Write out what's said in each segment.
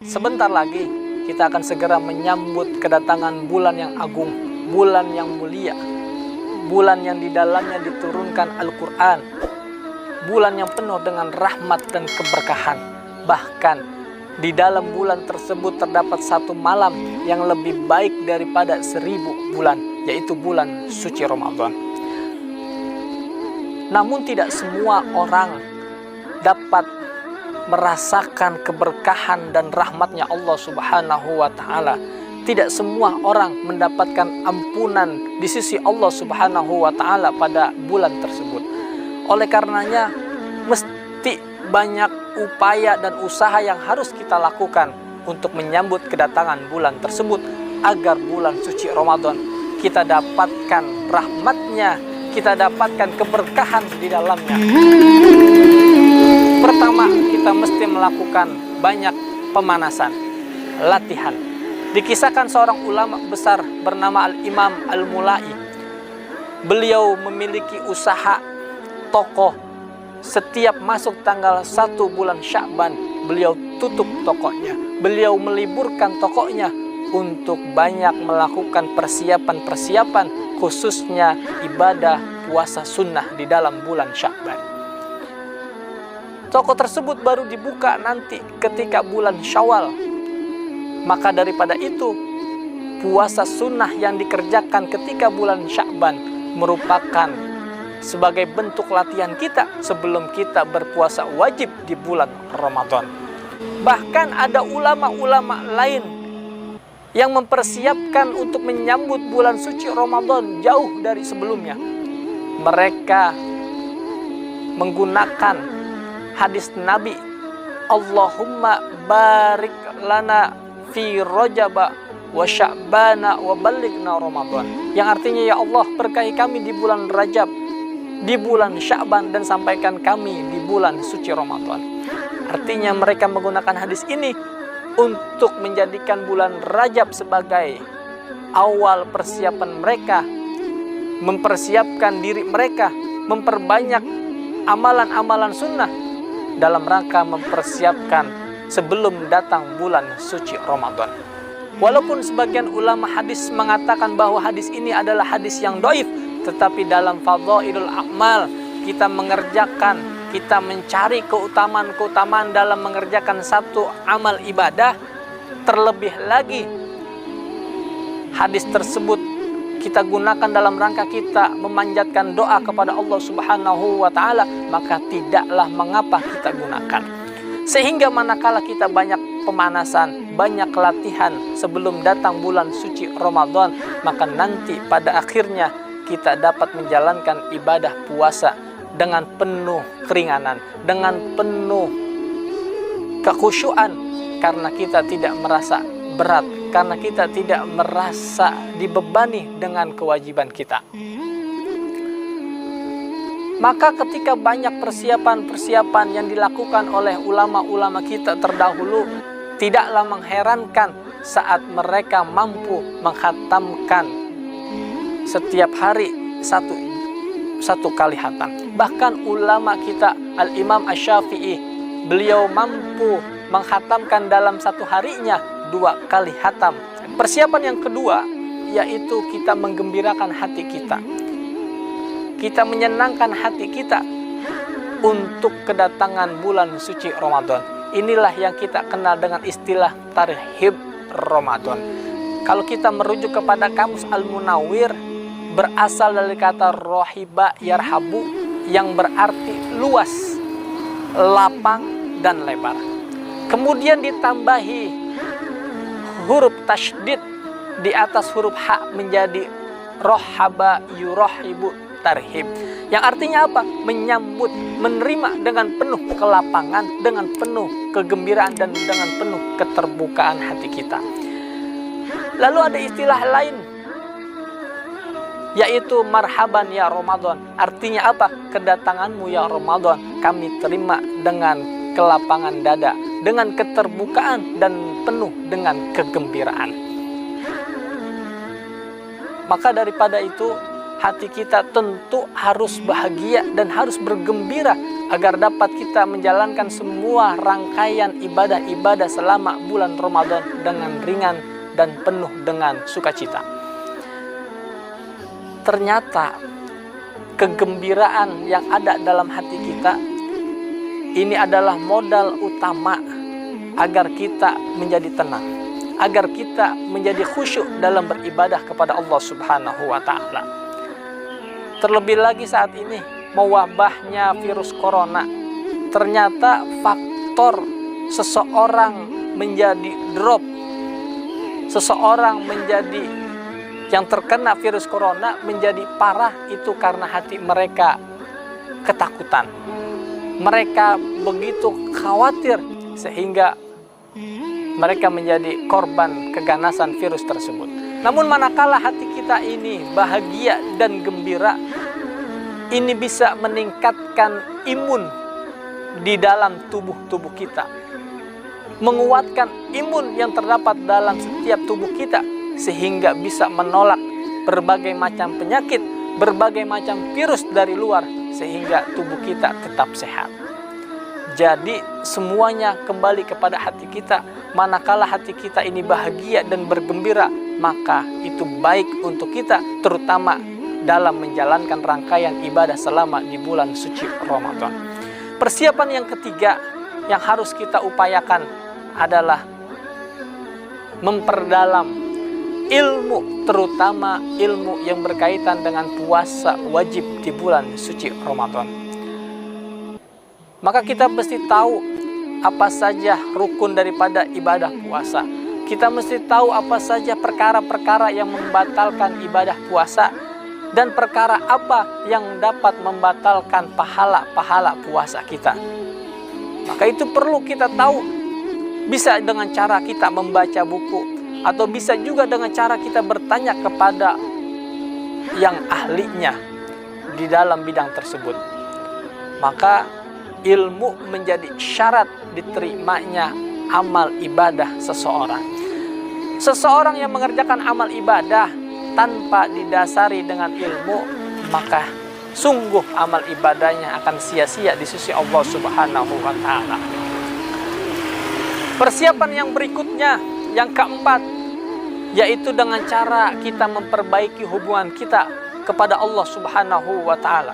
Sebentar lagi kita akan segera menyambut kedatangan bulan yang agung, bulan yang mulia, bulan yang di dalamnya diturunkan Al-Quran, bulan yang penuh dengan rahmat dan keberkahan. Bahkan di dalam bulan tersebut terdapat satu malam yang lebih baik daripada 1000 bulan, yaitu bulan suci Ramadan. Namun tidak semua orang dapat merasakan keberkahan dan rahmatnya Allah Subhanahu wa Ta'ala. Tidak semua orang mendapatkan ampunan di sisi Allah Subhanahu wa Ta'ala pada bulan tersebut. Oleh karenanya mesti banyak upaya dan usaha yang harus kita lakukan untuk menyambut kedatangan bulan tersebut, agar bulan suci Ramadan kita dapatkan rahmatnya, kita dapatkan keberkahan di dalamnya. Pertama, kita mesti melakukan banyak pemanasan, latihan. Dikisahkan seorang ulama besar bernama Al-Imam Al-Mulai. Beliau memiliki usaha toko. Setiap masuk tanggal 1 bulan Sya'ban, beliau tutup tokonya. Beliau meliburkan tokonya untuk banyak melakukan persiapan-persiapan, khususnya ibadah puasa sunnah di dalam bulan Sya'ban. Toko tersebut baru dibuka nanti ketika bulan Syawal. Maka daripada itu, puasa sunnah yang dikerjakan ketika bulan Sya'ban merupakan sebagai bentuk latihan kita sebelum kita berpuasa wajib di bulan Ramadan. Bahkan ada ulama-ulama lain yang mempersiapkan untuk menyambut bulan suci Ramadan jauh dari sebelumnya. Mereka menggunakan hadis Nabi, Allahumma barik lana fi Rajaba wa Sya'bana wa balighna Ramadan. Yang artinya, ya Allah, berkahi kami di bulan Rajab, di bulan Sya'ban, dan sampaikan kami di bulan suci Ramadan. Artinya mereka menggunakan hadis ini untuk menjadikan bulan Rajab sebagai awal persiapan mereka, mempersiapkan diri mereka, memperbanyak amalan-amalan sunnah dalam rangka mempersiapkan sebelum datang bulan suci Ramadan. Walaupun sebagian ulama hadis mengatakan bahwa hadis ini adalah hadis yang dhaif, tetapi dalam fadhailul a'mal kita mengerjakan, kita mencari keutamaan-keutamaan dalam mengerjakan satu amal ibadah. Terlebih lagi hadis tersebut kita gunakan dalam rangka kita memanjatkan doa kepada Allah Subhanahu wa Ta'ala, maka tidaklah mengapa kita gunakan. Sehingga manakala kita banyak pemanasan, banyak latihan sebelum datang bulan suci Ramadan, maka nanti pada akhirnya kita dapat menjalankan ibadah puasa dengan penuh keringanan, dengan penuh kekhusyuan, karena kita tidak merasa berat, karena kita tidak merasa dibebani dengan kewajiban kita. Maka ketika banyak persiapan-persiapan yang dilakukan oleh ulama-ulama kita terdahulu, tidaklah mengherankan saat mereka mampu menghatamkan setiap hari satu kali hatam. Bahkan ulama kita Al-Imam Asy-Syafi'i, beliau mampu menghatamkan dalam satu harinya 2 kali hatam. Persiapan yang kedua yaitu kita menggembirakan hati kita. Kita menyenangkan hati kita untuk kedatangan bulan suci Ramadan. Inilah yang kita kenal dengan istilah tarhib Ramadan. Kalau kita merujuk kepada kamus Al-Munawwir, berasal dari kata rohiba yarhabu, yang berarti luas, lapang, dan lebar. Kemudian ditambahi huruf tasydid di atas huruf ha menjadi rohaba yurohibu tarhib, yang artinya apa? Menyambut, menerima dengan penuh kelapangan, dengan penuh kegembiraan, dan dengan penuh keterbukaan hati kita. Lalu ada istilah lain yaitu marhaban ya Ramadan. Artinya apa? Kedatanganmu ya Ramadan kami terima dengan kelapangan dada, dengan keterbukaan, dan penuh dengan kegembiraan. Maka daripada itu, hati kita tentu harus bahagia dan harus bergembira agar dapat kita menjalankan semua rangkaian ibadah-ibadah selama bulan Ramadan dengan ringan dan penuh dengan sukacita. Ternyata kegembiraan yang ada dalam hati kita ini adalah modal utama agar kita menjadi tenang, agar kita menjadi khusyuk dalam beribadah kepada Allah Subhanahu wa Ta'ala. Terlebih lagi saat ini mewabahnya virus corona, ternyata faktor seseorang menjadi drop, seseorang menjadi yang terkena virus corona menjadi parah itu karena hati mereka ketakutan. Mereka begitu khawatir sehingga mereka menjadi korban keganasan virus tersebut. Namun manakala hati kita ini bahagia dan gembira, ini bisa meningkatkan imun di dalam tubuh kita, menguatkan imun yang terdapat dalam setiap tubuh kita, sehingga bisa menolak berbagai macam penyakit, berbagai macam virus dari luar, sehingga tubuh kita tetap sehat. Jadi semuanya kembali kepada hati kita. Manakala hati kita ini bahagia dan bergembira, maka itu baik untuk kita, terutama dalam menjalankan rangkaian ibadah selama di bulan suci Ramadan. Persiapan yang ketiga yang harus kita upayakan adalah memperdalam ilmu, terutama ilmu yang berkaitan dengan puasa wajib di bulan suci Ramadan. Maka kita mesti tahu apa saja rukun daripada ibadah puasa. Kita mesti tahu apa saja perkara-perkara yang membatalkan ibadah puasa dan perkara apa yang dapat membatalkan pahala-pahala puasa kita. Maka itu perlu kita tahu, bisa dengan cara kita membaca buku, atau bisa juga dengan cara kita bertanya kepada yang ahlinya di dalam bidang tersebut. Maka ilmu menjadi syarat diterimanya amal ibadah seseorang. Seseorang yang mengerjakan amal ibadah tanpa didasari dengan ilmu, maka sungguh amal ibadahnya akan sia-sia di sisi Allah Subhanahu wa Ta'ala. Persiapan yang berikutnya, yang keempat, yaitu dengan cara kita memperbaiki hubungan kita kepada Allah Subhanahu wa Ta'ala,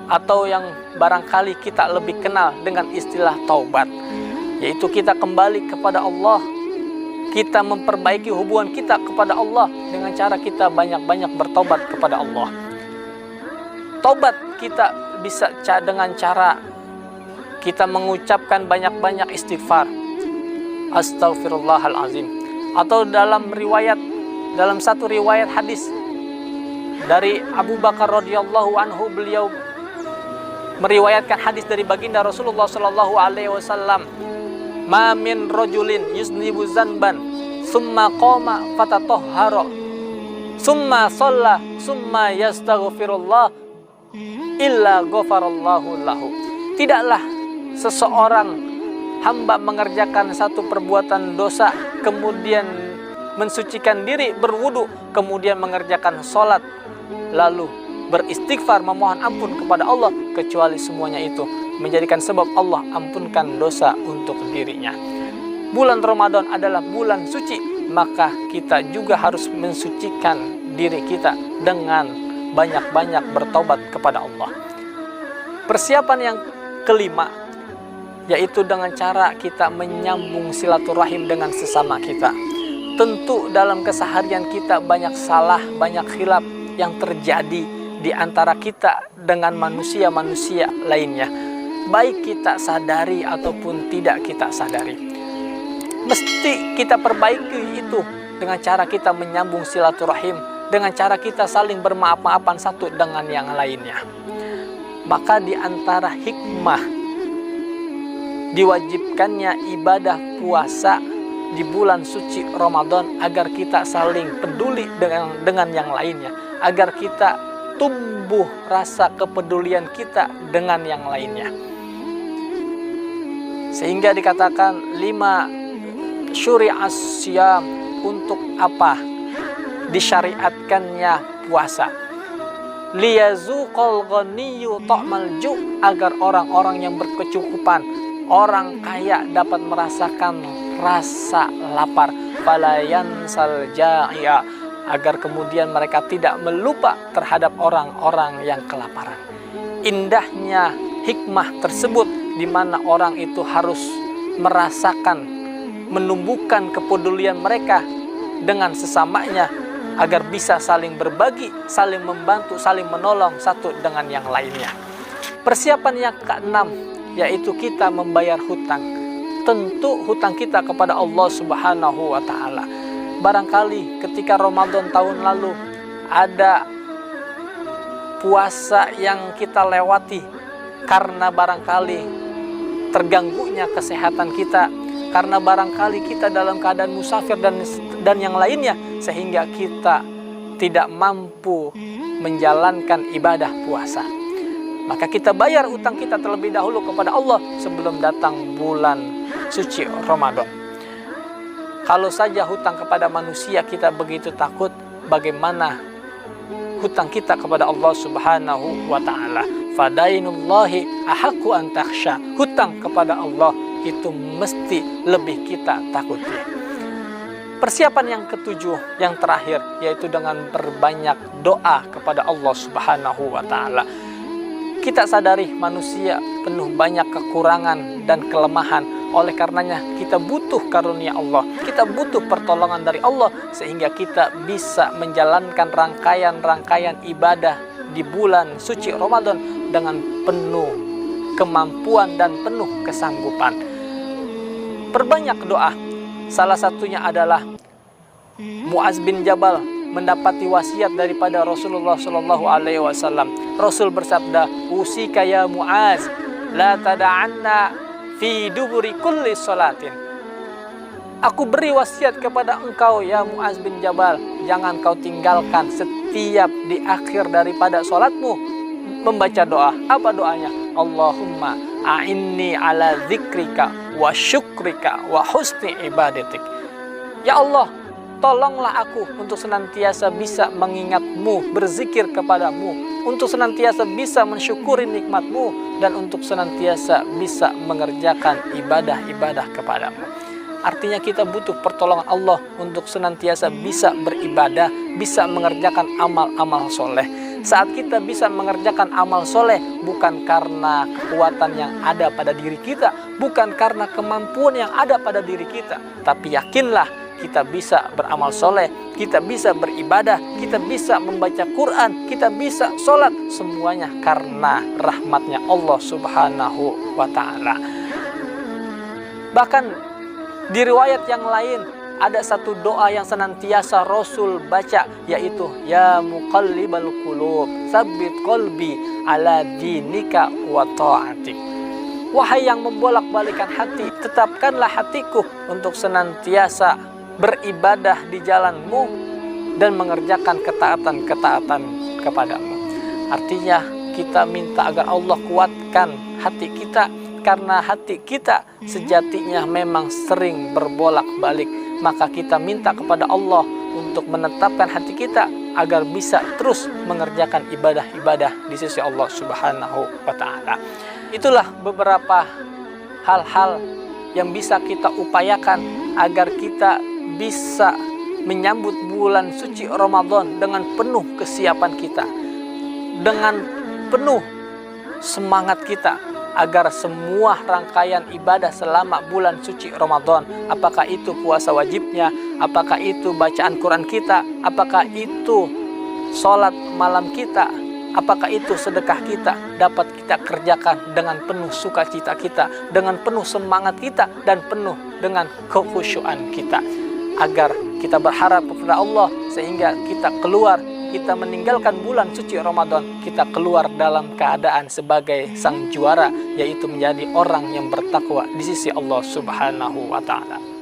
atau yang barangkali kita lebih kenal dengan istilah taubat, yaitu kita kembali kepada Allah, kita memperbaiki hubungan kita kepada Allah dengan cara kita banyak-banyak bertobat kepada Allah. Taubat kita bisa dengan cara kita mengucapkan banyak-banyak istighfar, Astaghfirullahalazim, atau dalam satu riwayat hadis dari Abu Bakar radhiyallahu anhu, beliau meriwayatkan hadis dari baginda Rasulullah sallallahu alaihi wasallam, "Ma min rajulin yuznibu zanban, summa qama fatatahhara, summa shalla, summa yastaghfirullah, illa ghafarallahu lahu." Tidaklah seseorang hamba mengerjakan satu perbuatan dosa, kemudian mensucikan diri, berwudu, kemudian mengerjakan sholat, lalu beristighfar, memohon ampun kepada Allah, kecuali semuanya itu menjadikan sebab Allah ampunkan dosa untuk dirinya. Bulan Ramadan adalah bulan suci, maka kita juga harus mensucikan diri kita dengan banyak-banyak bertobat kepada Allah. Persiapan yang kelima, yaitu dengan cara kita menyambung silaturahim dengan sesama kita. Tentu dalam keseharian kita banyak salah, banyak khilaf yang terjadi di antara kita dengan manusia-manusia lainnya, baik kita sadari ataupun tidak kita sadari. Mesti kita perbaiki itu dengan cara kita menyambung silaturahim, dengan cara kita saling bermaaf-maafan satu dengan yang lainnya. Maka di antara hikmah diwajibkannya ibadah puasa di bulan suci Ramadan agar kita saling peduli dengan yang lainnya, agar kita tumbuh rasa kepedulian kita dengan yang lainnya. Sehingga dikatakan 5 syuri'as syiyam, untuk apa disyariatkannya puasa. liyazuqal ghaniyyu ta'mal ju', agar orang-orang yang berkecukupan, orang kaya dapat merasakan rasa lapar. Fala yansal ja'i'a, agar kemudian mereka tidak melupa terhadap orang-orang yang kelaparan. Indahnya hikmah tersebut, di mana orang itu harus merasakan, menumbuhkan kepedulian mereka dengan sesamanya, agar bisa saling berbagi, saling membantu, saling menolong satu dengan yang lainnya. Persiapan yang keenam, yaitu kita membayar hutang. Tentu hutang kita kepada Allah Subhanahu wa Ta'ala. Barangkali ketika Ramadan tahun lalu ada puasa yang kita lewati karena barangkali terganggunya kesehatan kita, karena barangkali kita dalam keadaan musafir dan yang lainnya, sehingga kita tidak mampu menjalankan ibadah puasa. Maka kita bayar utang kita terlebih dahulu kepada Allah sebelum datang bulan suci Ramadan. Kalau saja hutang kepada manusia kita begitu takut, bagaimana hutang kita kepada Allah Subhanahu wa Ta'ala? Fadainullahi ahaqqu an takhsha. Hutang kepada Allah itu mesti lebih kita takuti. Persiapan yang ketujuh, yang terakhir, yaitu dengan berbanyak doa kepada Allah Subhanahu wa Ta'ala. Kita sadari manusia penuh banyak kekurangan dan kelemahan. Oleh karenanya kita butuh karunia Allah, kita butuh pertolongan dari Allah, sehingga kita bisa menjalankan rangkaian-rangkaian ibadah di bulan suci Ramadan dengan penuh kemampuan dan penuh kesanggupan. Perbanyak doa. Salah satunya adalah Mu'az bin Jabal mendapati wasiat daripada Rasulullah SAW. Rasul bersabda, "Usika ya Mu'az, la tada'anna fi duburi kulli salatin." Aku beri wasiat kepada engkau ya Mu'az bin Jabal, jangan kau tinggalkan setiap di akhir daripada salatmu membaca doa. Apa doanya? Allahumma a'inni ala dzikrika wa syukrika wa husni ibadatik. Ya Allah, tolonglah aku untuk senantiasa bisa mengingatmu, berzikir kepadamu, untuk senantiasa bisa mensyukuri nikmatmu, dan untuk senantiasa bisa mengerjakan ibadah-ibadah kepadamu. Artinya kita butuh pertolongan Allah untuk senantiasa bisa beribadah, bisa mengerjakan amal-amal soleh. Saat kita bisa mengerjakan amal soleh, bukan karena kekuatan yang ada pada diri kita, bukan karena kemampuan yang ada pada diri kita, tapi yakinlah kita bisa beramal soleh, kita bisa beribadah, kita bisa membaca Quran, kita bisa sholat, semuanya karena rahmatnya Allah Subhanahu wa Ta'ala. Bahkan di riwayat yang lain ada satu doa yang senantiasa Rasul baca, yaitu ya muqallibal qulub tsabbit qalbi ala dinika wa ta'atik. Wahai yang membolak-balikan hati, tetapkanlah hatiku untuk senantiasa beribadah di jalanmu dan mengerjakan ketaatan-ketaatan kepadamu. Artinya kita minta agar Allah kuatkan hati kita, karena hati kita sejatinya memang sering berbolak-balik. Maka kita minta kepada Allah untuk menetapkan hati kita agar bisa terus mengerjakan ibadah-ibadah di sisi Allah Subhanahu wa Ta'ala. Itulah beberapa hal-hal yang bisa kita upayakan agar kita bisa menyambut bulan suci Ramadan dengan penuh kesiapan kita, dengan penuh semangat kita, agar semua rangkaian ibadah selama bulan suci Ramadan, apakah itu puasa wajibnya, apakah itu bacaan Quran kita, apakah itu sholat malam kita, apakah itu sedekah kita, dapat kita kerjakan dengan penuh sukacita kita, dengan penuh semangat kita, dan penuh dengan kekhusyuan kita, agar kita berharap kepada Allah sehingga kita meninggalkan bulan suci Ramadan, kita keluar dalam keadaan sebagai sang juara, yaitu menjadi orang yang bertakwa di sisi Allah Subhanahu wa Ta'ala.